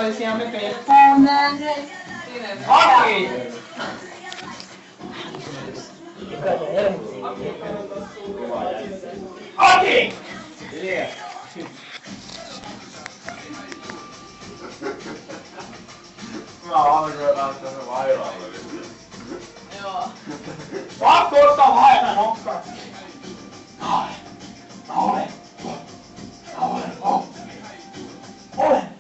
Toisiamme peppuun nähden. Okei! Okei! Mä alkoin näyttää se vairalle. Joo. Pakko ottaa vaira nokkaan. Olen.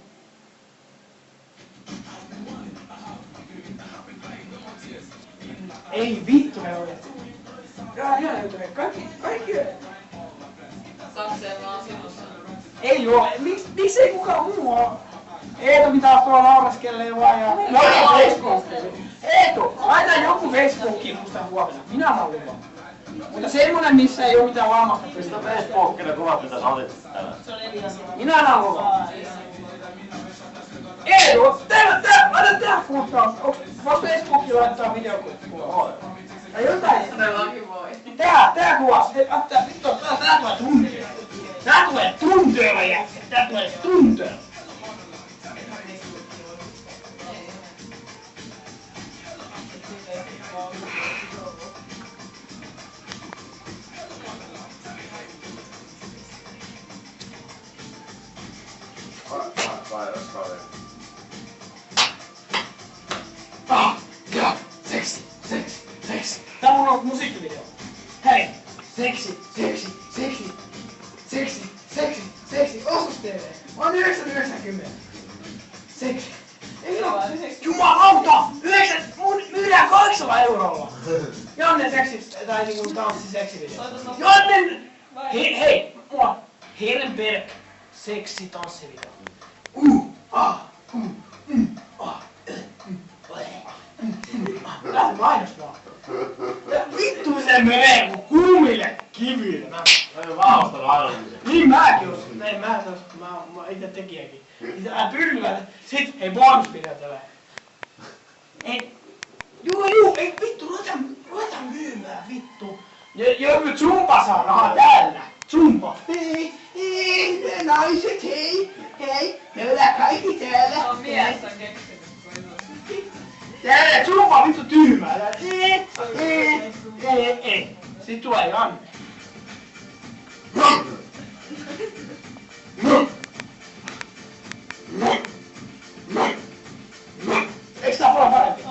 Ei vittu ne ole. Ihan juttuja. Kaikki. Sakseen vaan sinussa. Ei oo. Miksi ei kukaan muu oo? Eetu pitää tuolla nauraskelee vaan ja... Eetu, laita joku Facebookiin musta huomenna. Minä haluan. Mutta semmonen missä ei oo mitään lamasta. Mistä Facebookille kuvat mitä sä otit tänään? Minä haluan. Eetu, laita tää kohtaan. Vois Facebookiin laittaa videokuvaa? Tai jotain. Todellakin voi. Tää kuva. Vittu, tää tulee tunteella. Tää tulee tunteella jätkä. Tää tulee tunteella. Vairas kaveri. Joo, seksi. Tää mun on musiikkivideo. Hei, seksi. Osuus TV. Mä oon 9,90. Seksi. Ei oo. Jumalauta! Myydään 8 eurolla. Janne seksi, tai niinku tanssiseksivideo. Janne! Hei, mua. Herenberg. Seksi tanssivideo. Lähde mainostaa. Vittu se menee kun kuumille kiville. Mä en vaan ostanut arvioita. Niin mäkin ostin. Ei mä itse tekijäkin. Pyrkivät. Sit hei bonusvideo tulee. Ei. Juu, ei vittu, ruvetaan myymään vittu. Joku Zumba saa rahaa täällä. Zumba. Hei, naiset, hei. Me ollaan kaikki täällä. On mies on keksinyt. Täällä Zumba on vittu tyhmää. Ei. Sit tulee Janne. Eiks tää ole parempi?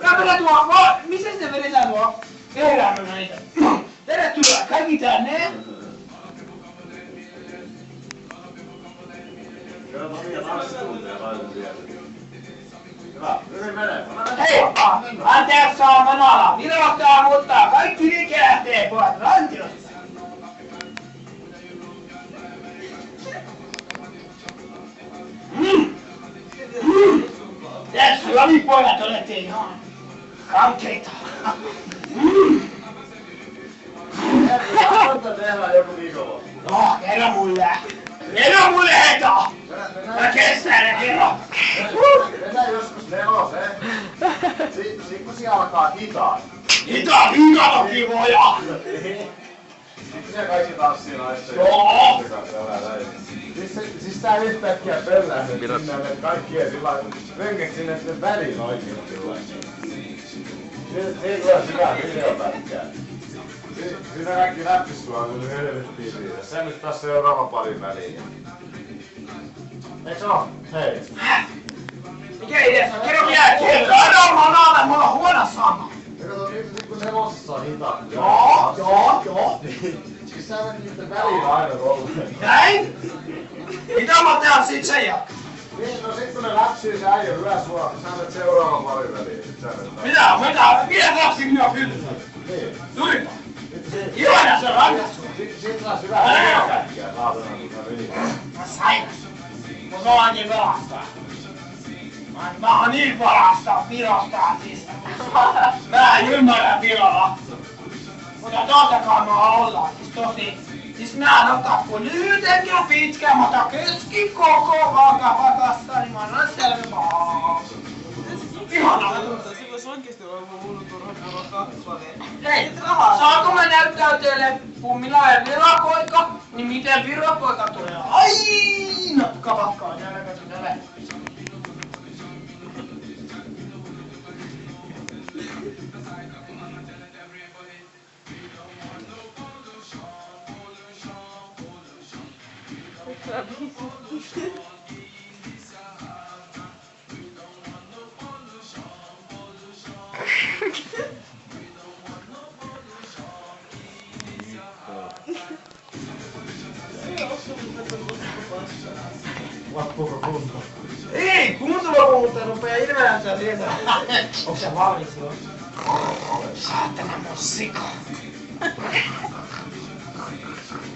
Lämpärä tuo, missä se vedetään tuo? Tehdään me näitä. Tervetuloa kaikki tänne. Kyllä omia tanssitunteja laitan vielä. Hyvä, hyvin menee. Hei, anteeksi saa manala. Virottaa, mutta kaikki liike lähtee pois rantilosta. Tässä lavipojat olette ihan kankeita. Monta tehdään joku viikonloppu. No, kerro mulle heitä! Mä kestän ne kerro. Vedä joskus neloseen. Sit kun siellä alkaa hitaa. Hitat on kivoja! Sitten siellä kaikki tanssii naisten. Joo. Siis tää yhtäkkiä pöllää sinne, että kaikkien sillä rönget sinne väliin oikein sillä. Siitä tulee hyvää videopätkää. Siinä näkyy näppisulla, kun helvettiin siitä. Se nyt taas seuraava parin väliin. Eiks oo? Hei. Mikä idea? Kerro vielä kerran! Kerro mulla on huono sama! Ja kato nyt kun nelosessa on hitaat. Joo. Siis sä menet niitten väliin aina tolleen. Näin? Mitä mä tehdään sit sen jälkeen? Niin, no sit kun ne läpsii se äijä yläsuora, sä menet seuraavan parin väliin. Sit sä menet Mitä? Vielä lapsi minua kyllä. Niin. Turipa. Iloinen se rankas sua. Sit saa hyvää videopätkää saatana kun yli. Mä sairas. Mut mä oon niin pelastaa. Mä oon niin pelastaa Virostaa siis. Mä en ymmärrä Viroa. Mutta tottakaan mä ollaan. Siis mä en ota kun lyhyten ja pitkän. Mä otan keskikoko vakavakassa. Niin mä annan selvää. Ihanaa. Se vois oikeesti olla hullu turha puhua kappaleet. Hei, saanko mä näyttää teille pummilla ja virapoika? Niin miten virapoika tulee aina kavakkaan täällä Loppuuko kunto? Ei, kunto loppuu, mutta rupee ilmeäntää sieltä. Onko sä valmis jo? Saatana mun sika.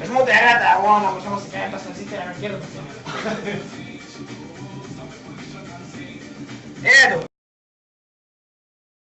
Jos muuten herätään huonoa, kun samassa kentässä, niin sitten ei kerta. Eetu!